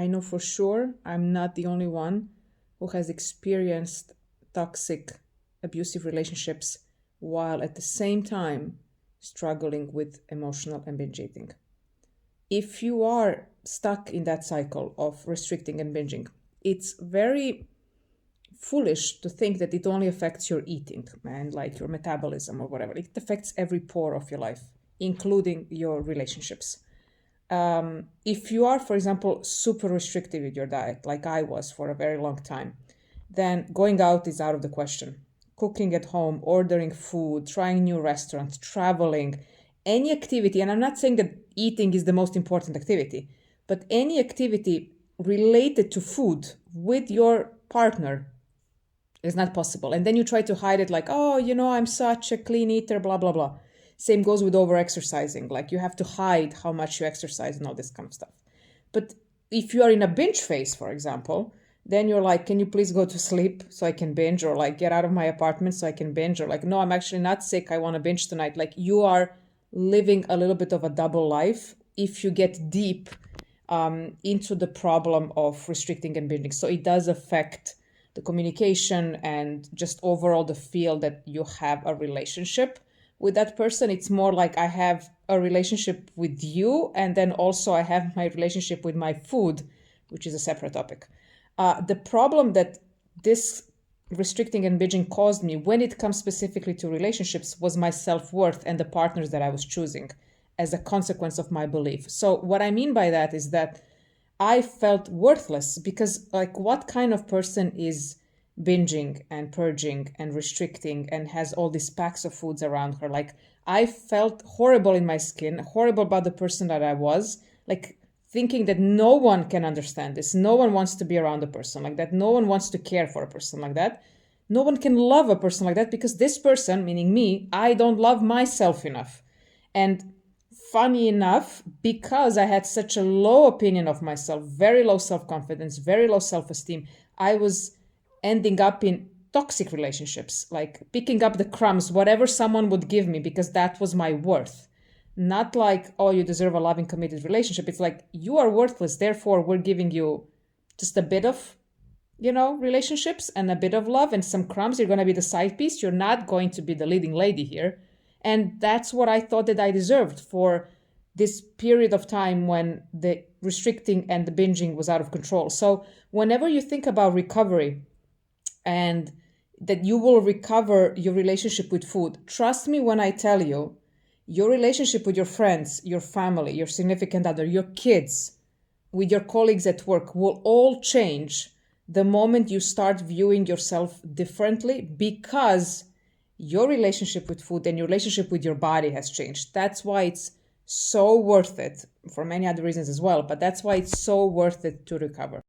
I know for sure I'm not the only one who has experienced toxic, abusive relationships while at the same time struggling with emotional and binge eating. If you are stuck in that cycle of restricting and binging, it's very foolish to think that it only affects your eating and like your metabolism or whatever. It affects every pore of your life, including your relationships. If you are, for example, super restrictive with your diet, like I was for a very long time, then going out is out of the question. Cooking at home, ordering food, trying new restaurants, traveling, any activity, and I'm not saying that eating is the most important activity, but any activity related to food with your partner is not possible. And then you try to hide it like, oh, I'm such a clean eater, blah, blah, blah. Same goes with over exercising. Like you have to hide how much you exercise and all this kind of stuff. But if you are in a binge phase, for example, then you're like, can you please go to sleep so I can binge, or like get out of my apartment so I can binge, or like, no, I'm actually not sick, I want to binge tonight. Like you are living a little bit of a double life if you get deep into the problem of restricting and binging. So it does affect the communication and just overall the feel that you have a relationship with that person. It's more like I have a relationship with you, and then also I have my relationship with my food, which is a separate topic. The problem that this restricting and binging caused me when it comes specifically to relationships was my self-worth and the partners that I was choosing as a consequence of my belief. So what I mean by that is that I felt worthless because, like, what kind of person is binging and purging and restricting and has all these packs of foods around her? Like, I felt horrible in my skin, horrible about the person that I was, like thinking that no one can understand this. No one wants to be around a person like that. No one wants to care for a person like that. No one can love a person like that because this person, meaning me, I don't love myself enough. And funny enough, because I had such a low opinion of myself, very low self-confidence, very low self-esteem, I was ending up in toxic relationships, like picking up the crumbs, whatever someone would give me, because that was my worth. Not like, oh, you deserve a loving, committed relationship. It's like, you are worthless, therefore we're giving you just a bit of, relationships and a bit of love and some crumbs. You're going to be the side piece. You're not going to be the leading lady here. And that's what I thought that I deserved for this period of time when the restricting and the binging was out of control. So whenever you think about recovery and that you will recover your relationship with food, trust me when I tell you, your relationship with your friends, your family, your significant other, your kids, with your colleagues at work will all change the moment you start viewing yourself differently, because your relationship with food and your relationship with your body has changed. That's why it's so worth it, for many other reasons as well, but that's why it's so worth it to recover.